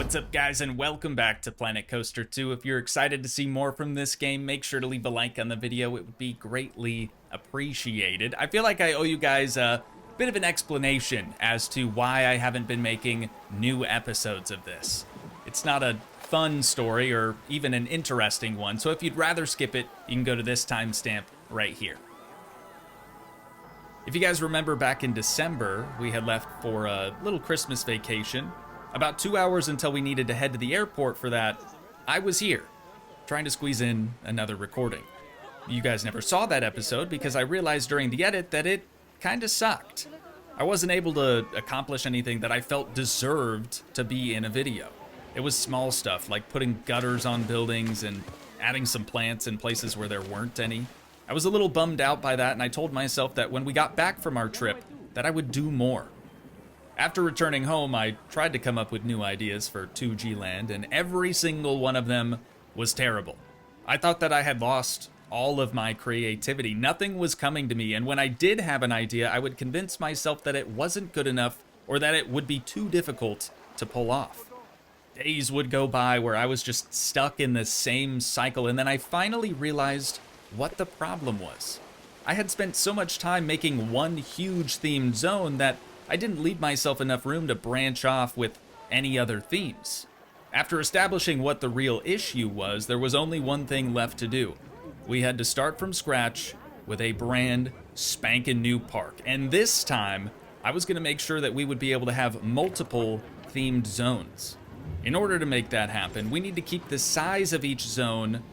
What's up, guys, and welcome back to Planet Coaster 2. If you're excited to see more from this game, make sure to leave a like on the video. It would be greatly appreciated. I feel like I owe you guys a bit of an explanation as to why I haven't been making new episodes of this. It's not a fun story or even an interesting one, so if you'd rather skip it, you can go to this timestamp right here. If you guys remember, back in December, we had left for a little Christmas vacation. About 2 hours until we needed to head to the airport for that, I was here, trying to squeeze in another recording. You guys never saw that episode because I realized during the edit that it kinda sucked. I wasn't able to accomplish anything that I felt deserved to be in a video. It was small stuff like putting gutters on buildings and adding some plants in places where there weren't any. I was a little bummed out by that, and I told myself that when we got back from our trip, that I would do more. After returning home, I tried to come up with new ideas for Toogii Land, and every single one of them was terrible. I thought that I had lost all of my creativity. Nothing was coming to me, and when I did have an idea, I would convince myself that it wasn't good enough or that it would be too difficult to pull off. Days would go by where I was just stuck in the same cycle, and then I finally realized what the problem was. I had spent so much time making one huge themed zone that I didn't leave myself enough room to branch off with any other themes. After establishing what the real issue was, there was only one thing left to do. We had to start from scratch with a brand spanking new park. And this time, I was going to make sure that we would be able to have multiple themed zones. In order to make that happen, we need to keep the size of each zone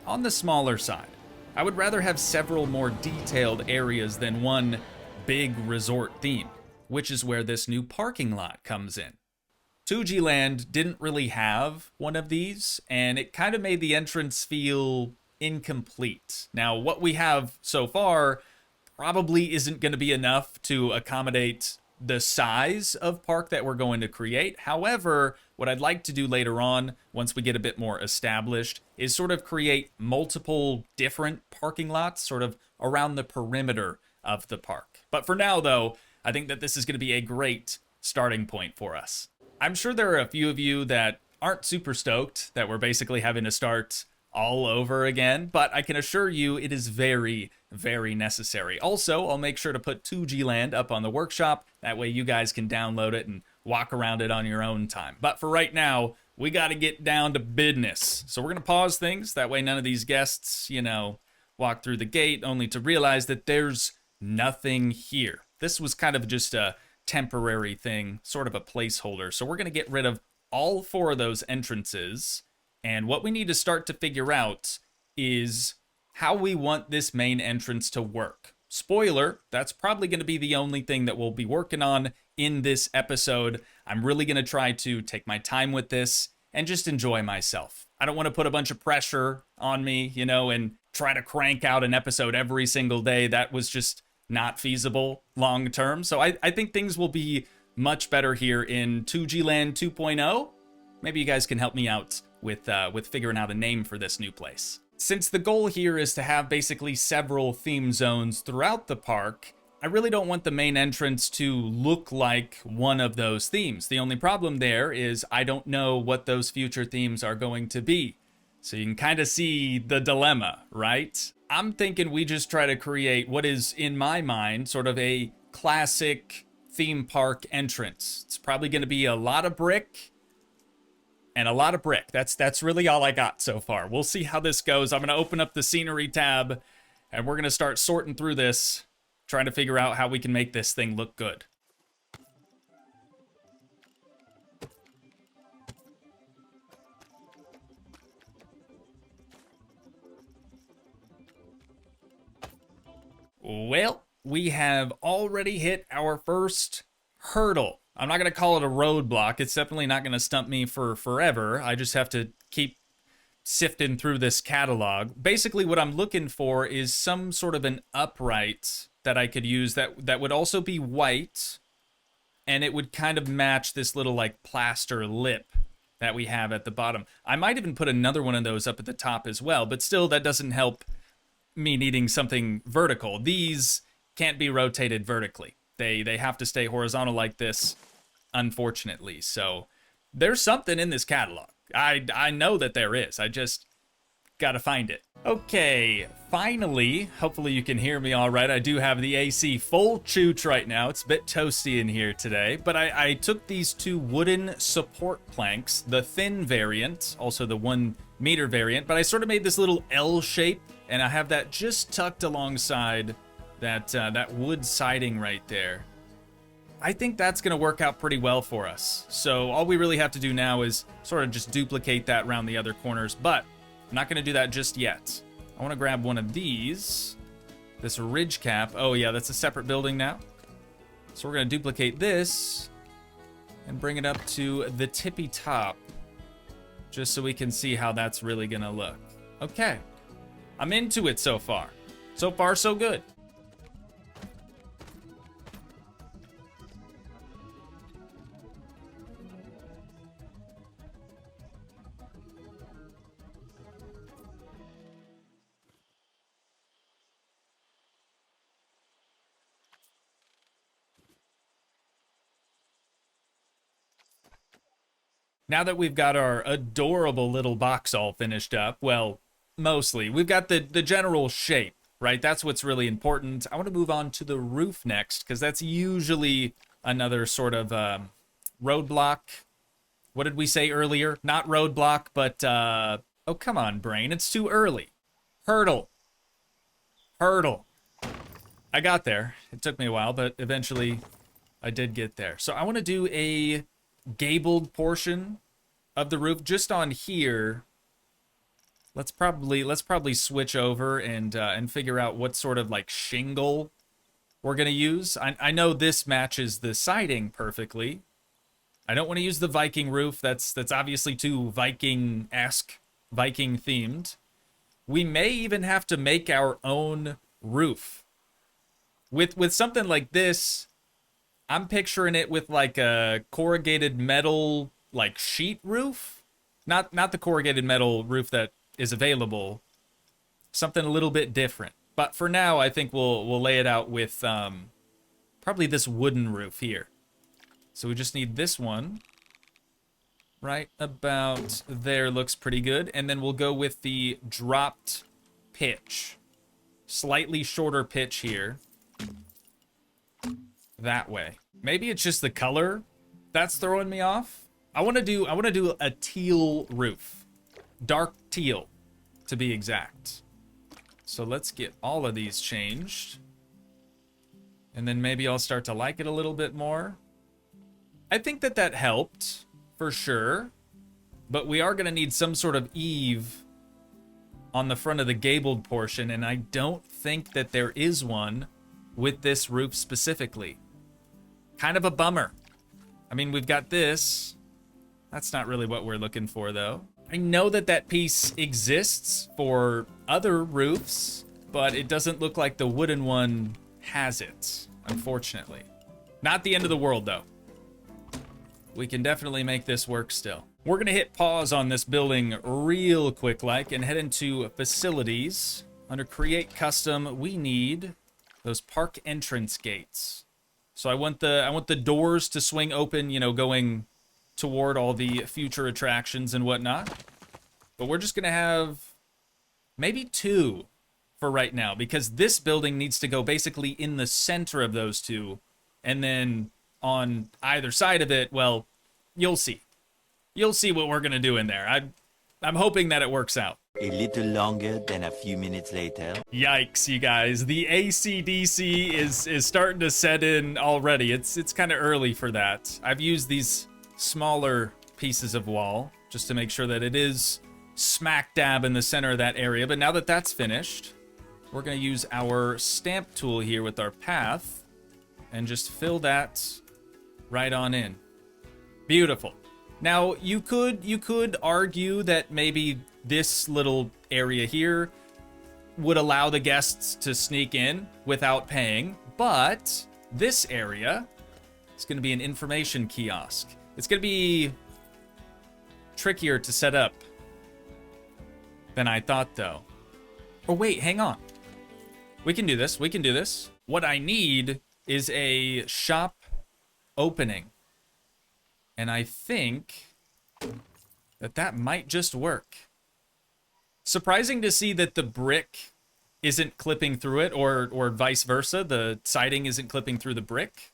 on the smaller side. I would rather have several more detailed areas than one big resort theme, which is where this new parking lot comes in. Toogii Land didn't really have one of these, and it kind of made the entrance feel incomplete. Now, what we have so far probably isn't going to be enough to accommodate the size of park that we're going to create. However, what I'd like to do later on, once we get a bit more established, is sort of create multiple different parking lots sort of around the perimeter of the park. But for now, though, I think that this is going to be a great starting point for us. I'm sure there are a few of you that aren't super stoked that we're basically having to start all over again, but I can assure you it is very, very necessary. Also, I'll make sure to put Toogii Land up on the workshop. That way you guys can download it and walk around it on your own time. But for right now, we got to get down to business. So we're going to pause things. That way none of these guests, walk through the gate only to realize that there's nothing here. This was kind of just a temporary thing, sort of a placeholder. So we're going to get rid of all 4 of those entrances. And what we need to start to figure out is how we want this main entrance to work. Spoiler, that's probably going to be the only thing that we'll be working on in this episode. I'm really going to try to take my time with this and just enjoy myself. I don't want to put a bunch of pressure on me, and try to crank out an episode every single day. That was just not feasible long term. So I think things will be much better here in Toogii Land 2.0. Maybe you guys can help me out with figuring out a name for this new place. Since the goal here is to have basically several theme zones throughout the park, I really don't want the main entrance to look like one of those themes. The only problem there is I don't know what those future themes are going to be. So you can kind of see the dilemma, right? I'm thinking we just try to create what is, in my mind, sort of a classic theme park entrance. It's probably going to be a lot of brick and a lot of brick. That's really all I got so far. We'll see how this goes. I'm going to open up the scenery tab, and we're going to start sorting through this, trying to figure out how we can make this thing look good. Well, we have already hit our first hurdle. I'm not going to call it a roadblock. It's definitely not going to stump me for forever. I just have to keep sifting through this catalog. Basically, what I'm looking for is some sort of an upright that I could use that would also be white, and it would kind of match this little like plaster lip that we have at the bottom. I might even put another one of those up at the top as well, but still that doesn't help me needing something vertical. These can't be rotated vertically. They have to stay horizontal like this, unfortunately. So There's something in this catalog. I know that there is. I just gotta find it. Okay, finally, hopefully you can hear me all right. I do have the AC full chooch right now. It's a bit toasty in here today, but I took these two wooden support planks, the thin variant, also the 1 meter variant, but I sort of made this little L shape, and I have that just tucked alongside that wood siding right there. I think that's going to work out pretty well for us. So all we really have to do now is sort of just duplicate that around the other corners, but I'm not going to do that just yet. I want to grab one of these, this ridge cap. Oh yeah, that's a separate building now. So we're going to duplicate this and bring it up to the tippy top, just so we can see how that's really going to look. Okay, I'm into it so far. So far, so good. Now that we've got our adorable little box all finished up, well, mostly, we've got the general shape, right? That's what's really important. I want to move on to the roof next, because that's usually another sort of roadblock. What did we say earlier? Not roadblock, but, oh, come on, brain. It's too early. Hurdle. Hurdle. I got there. It took me a while, but eventually I did get there. So I want to do a gabled portion of the roof just on here. Let's probably switch over and figure out what sort of like shingle we're gonna use. I know this matches the siding perfectly. I don't want to use the Viking roof. That's obviously too Viking-esque, Viking themed. We may even have to make our own roof. With something like this, I'm picturing it with like a corrugated metal like sheet roof. Not the corrugated metal roof that is available. Something a little bit different. But for now, I think we'll lay it out with probably this wooden roof here. So we just need this one. Right about there looks pretty good. And then we'll go with the dropped pitch. Slightly shorter pitch here. That way. Maybe it's just the color that's throwing me off. I want to do a teal roof. Dark teal, to be exact. So let's get all of these changed. And then maybe I'll start to like it a little bit more. I think that helped, for sure. But we are going to need some sort of eave on the front of the gabled portion, and I don't think that there is one with this roof specifically. Kind of a bummer. I mean, we've got this. That's not really what we're looking for, though. I know that piece exists for other roofs, but it doesn't look like the wooden one has it, unfortunately. Not the end of the world, though. We can definitely make this work still. We're going to hit pause on this building real quick like and head into facilities. Under create custom, we need those park entrance gates. So I want the doors to swing open, you know, going toward all the future attractions and whatnot. But we're just going to have maybe 2 for right now, because this building needs to go basically in the center of those 2. And then on either side of it, well, you'll see. You'll see what we're going to do in there. I'm hoping that it works out. A little longer than a few minutes later. Yikes, you guys. The AC/DC is starting to set in already. It's kind of early for that. I've used these smaller pieces of wall just to make sure that it is smack dab in the center of that area. But now that that's finished, we're going to use our stamp tool here with our path and just fill that right on in. Beautiful. Now, you could argue that maybe this little area here would allow the guests to sneak in without paying, but this area is going to be an information kiosk. It's going to be trickier to set up than I thought, though. Oh, wait, hang on. We can do this. We can do this. What I need is a shop opening. And I think that might just work. Surprising to see that the brick isn't clipping through it, or vice versa. The siding isn't clipping through the brick.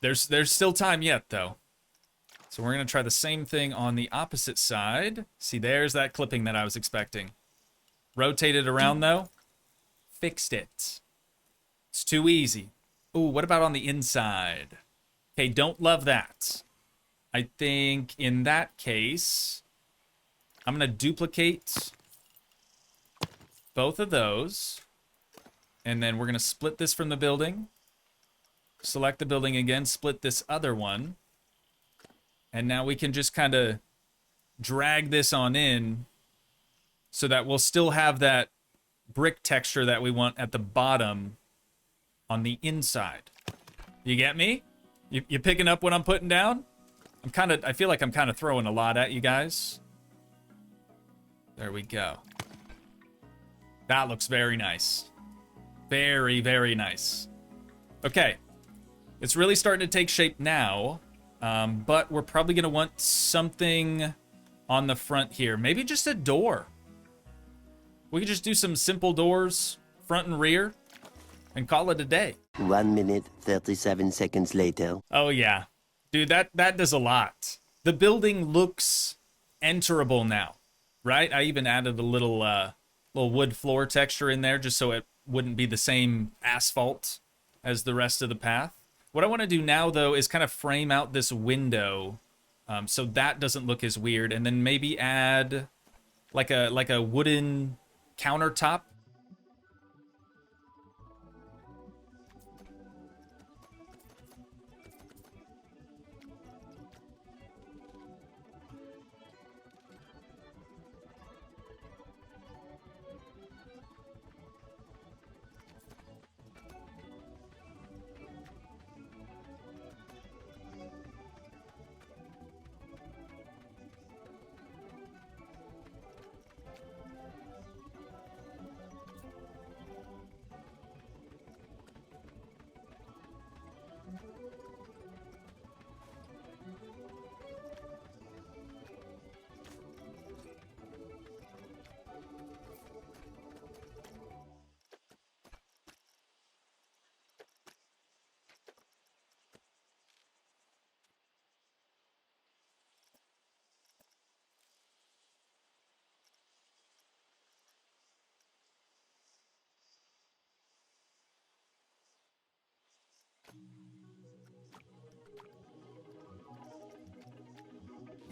There's still time yet, though. So we're going to try the same thing on the opposite side. See, there's that clipping that I was expecting. Rotate it around, though. Fixed it. It's too easy. Ooh, what about on the inside? Okay, don't love that. I think in that case, I'm going to duplicate both of those. And then we're going to split this from the building. Select the building again, split this other one. And now we can just kind of drag this on in so that we'll still have that brick texture that we want at the bottom on the inside. You get me? You picking up what I'm putting down? I feel like I'm kind of throwing a lot at you guys. There we go. That looks very nice. Very, very nice. Okay. It's really starting to take shape now. But we're probably going to want something on the front here. Maybe just a door. We could just do some simple doors, front and rear, and call it a day. 1 minute, 37 seconds later. Oh, yeah. Dude, that does a lot. The building looks enterable now, right? I even added a little wood floor texture in there just so it wouldn't be the same asphalt as the rest of the path. What I want to do now, though, is kind of frame out this window so that doesn't look as weird, and then maybe add like a wooden countertop.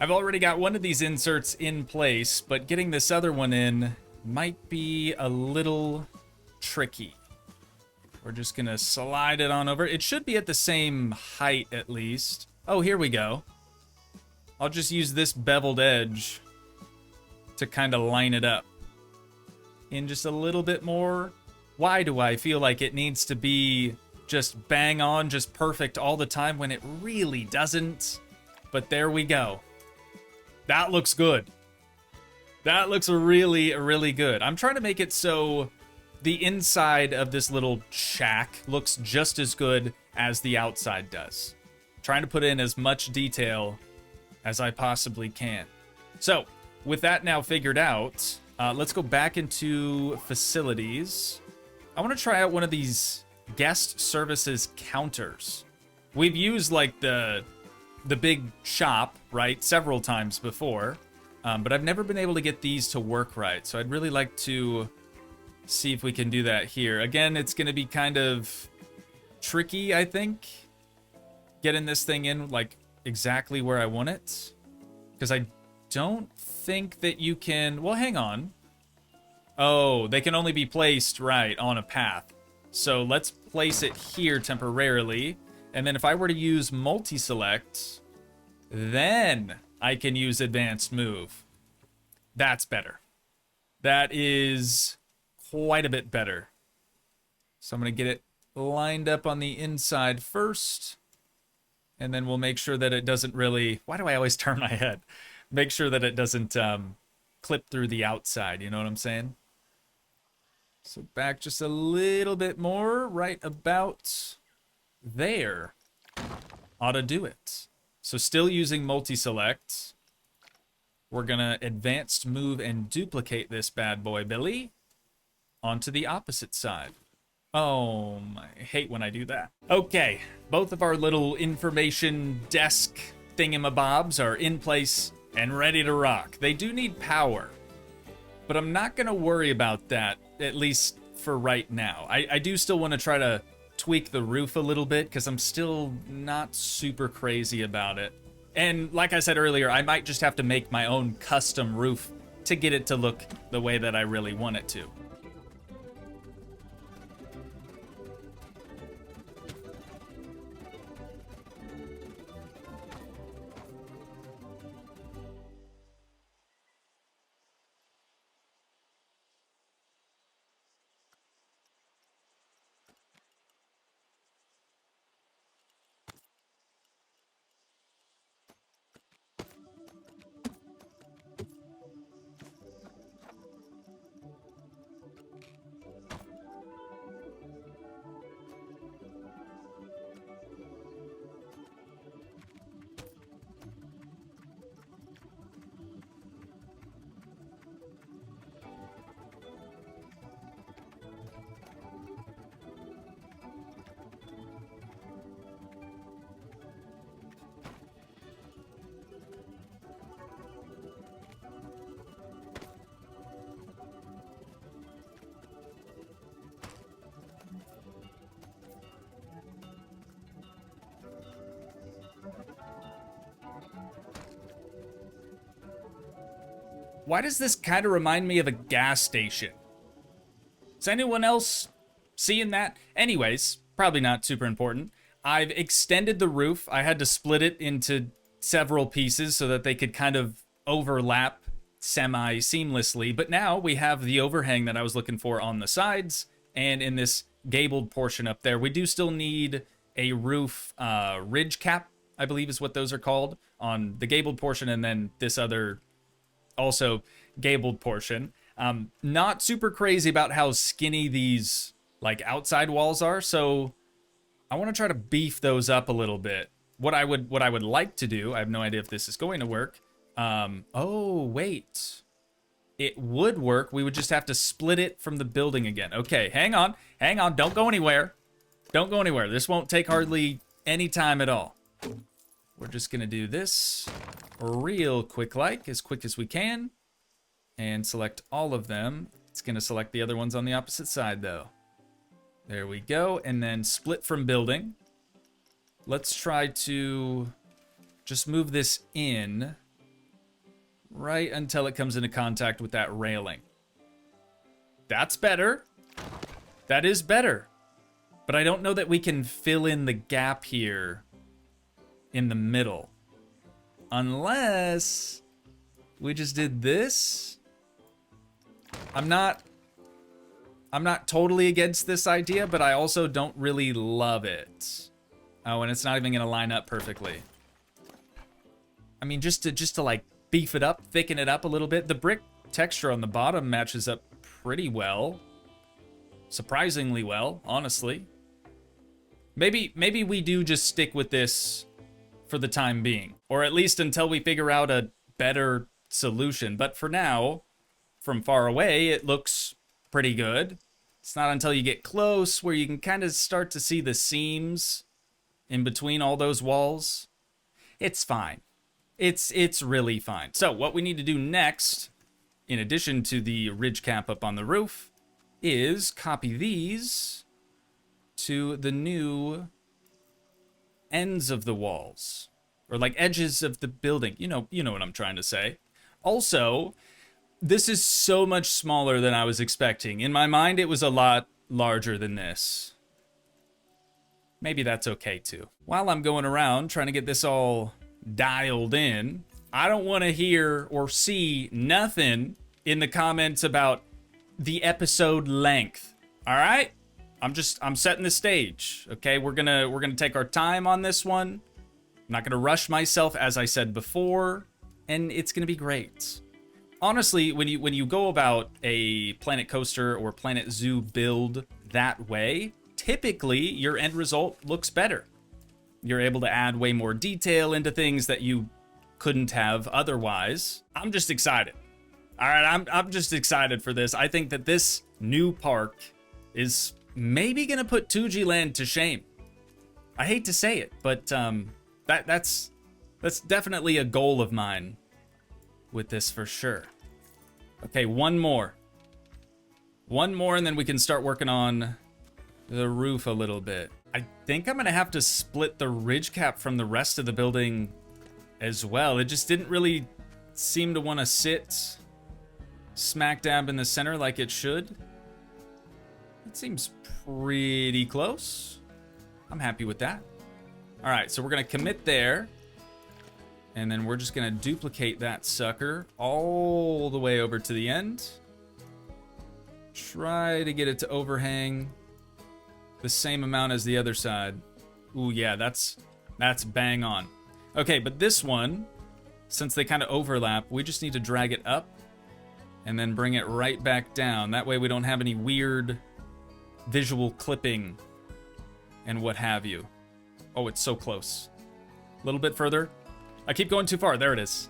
I've already got one of these inserts in place, but getting this other one in might be a little tricky. We're just gonna slide it on over. It should be at the same height at least. Oh, here we go. I'll just use this beveled edge to kind of line it up in just a little bit more. Why do I feel like it needs to be just bang on, just perfect all the time when it really doesn't? But there we go. That looks good. That looks really, really good. I'm trying to make it so the inside of this little shack looks just as good as the outside does. Trying to put in as much detail as I possibly can. So, with that now figured out, let's go back into facilities. I want to try out one of these guest services counters. We've used like the big shop, right, several times before, but I've never been able to get these to work right. So I'd really like to see if we can do that here. Again, it's going to be kind of tricky, I think, getting this thing in like exactly where I want it, because I don't think that you can. Well, hang on. Oh, they can only be placed right on a path. So let's place it here temporarily. And then if I were to use multi-select, then I can use advanced move. That's better. That is quite a bit better. So I'm going to get it lined up on the inside first. And then we'll make sure that it doesn't really... Why do I always turn my head? Make sure that it doesn't clip through the outside. You know what I'm saying? So back just a little bit more, right about there. Ought to do it. So still using multi-select. we're gonna advanced move and duplicate this bad boy, Billy, onto the opposite side. Oh, I hate when I do that. Okay, both of our little information desk thingamabobs are in place and ready to rock. They do need power, but I'm not gonna worry about that, at least for right now. I do still want to try to tweak the roof a little bit because I'm still not super crazy about it. And like I said earlier, I might just have to make my own custom roof to get it to look the way that I really want it to. Why does this kind of remind me of a gas station? Is anyone else seeing that? Anyways, probably not super important. I've extended the roof. I had to split it into several pieces so that they could kind of overlap semi-seamlessly. But now we have the overhang that I was looking for on the sides and in this gabled portion up there. We do still need a roof ridge cap, I believe is what those are called, on the gabled portion, and then this other also gabled portion. Not super crazy about how skinny these like outside walls are, so I want to try to beef those up a little bit. What I would like to do, I have no idea if this is going to work. Oh wait, it would work. We would just have to split it from the building again. Okay, hang on, don't go anywhere. Don't go anywhere. This won't take hardly any time at all. We're just gonna do this real quick, like as quick as we can, and select all of them. It's gonna select the other ones on the opposite side though. There we go, and then split from building. Let's try to just move this in right until it comes into contact with that railing. That's better. That is better. But I don't know that we can fill in the gap here in the middle. Unless we just did this. I'm not totally against this idea, but I also don't really love it. Oh, and it's not even gonna line up perfectly. I mean, just to like beef it up, thicken it up a little bit. The brick texture on the bottom matches up pretty well. Surprisingly well, honestly. Maybe we do just stick with this for the time being, or at least until we figure out a better solution. But for now, from far away, it looks pretty good. It's not until you get close where you can kind of start to see the seams in between all those walls. It's fine. It's really fine. So what we need to do next, in addition to the ridge cap up on the roof, is copy these to the new ends of the walls, or like edges of the building. You know what I'm trying to say. Also, this is so much smaller than I was expecting. In my mind, it was a lot larger than this. Maybe that's okay too. While I'm going around trying to get this all dialed in, I don't want to hear or see nothing in the comments about the episode length. All right? I'm setting the stage. Okay, we're gonna take our time on this one. I'm not gonna rush myself, as I said before, and it's gonna be great. Honestly, when you go about a Planet Coaster or Planet Zoo build that way, typically your end result looks better. You're able to add way more detail into things that you couldn't have otherwise. I'm just excited. All right, I'm just excited for this. I think that this new park is maybe gonna put Toogii Land to shame. I hate to say it, but that's definitely a goal of mine with this for sure. Okay, one more, and then we can start working on the roof a little bit. I think I'm gonna have to split the ridge cap from the rest of the building as well. It just didn't really seem to want to sit smack dab in the center like it should. It seems pretty close. I'm happy with that. All right, so we're gonna commit there, and then we're just gonna duplicate that sucker all the way over to the end. Try to get it to overhang the same amount as the other side. Ooh, yeah, that's bang on. Okay, but this one, since they kind of overlap, we just need to drag it up and then bring it right back down. That way we don't have any weird visual clipping and what have you. Oh, it's so close. A little bit further. I keep going too far. There it is.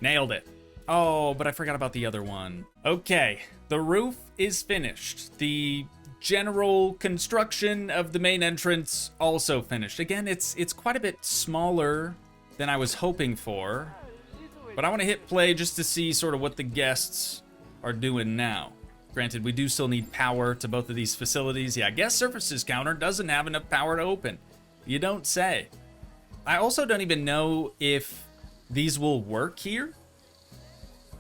Nailed it. Oh, but I forgot about the other one. Okay, the roof is finished. The general construction of the main entrance also finished. Again, it's quite a bit smaller than I was hoping for, but I want to hit play just to see sort of what the guests are doing now. Granted, we do still need power to both of these facilities. Yeah, guest services counter doesn't have enough power to open. You don't say. I also don't even know if these will work here,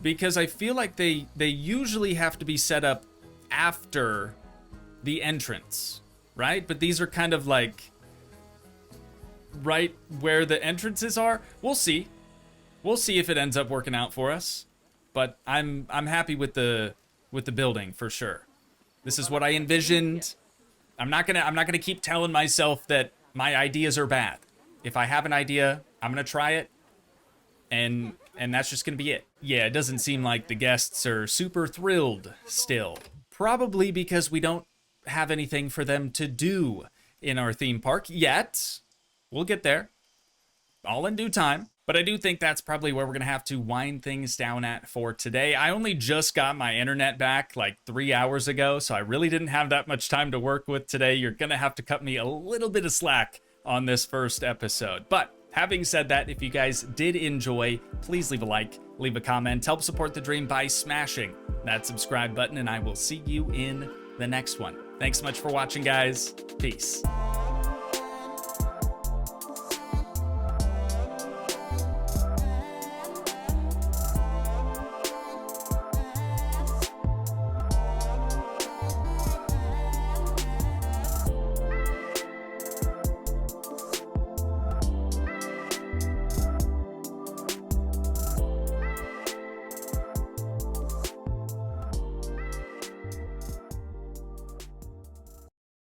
because I feel like they usually have to be set up after the entrance, right? But these are kind of like right where the entrances are. We'll see. We'll see if it ends up working out for us. But I'm happy with the building for sure. This is what I envisioned. I'm not gonna keep telling myself that my ideas are bad. If I have an idea, I'm gonna try it, and that's just gonna be it. Yeah, it doesn't seem like the guests are super thrilled still. Probably because we don't have anything for them to do in our theme park yet. We'll get there, all in due time. But I do think that's probably where we're gonna have to wind things down at for today. I only just got my internet back like 3 hours ago, so I really didn't have that much time to work with today. You're gonna have to cut me a little bit of slack on this first episode. But having said that, if you guys did enjoy, please leave a like, leave a comment, help support the dream by smashing that subscribe button, and I will see you in the next one. Thanks so much for watching, guys. Peace.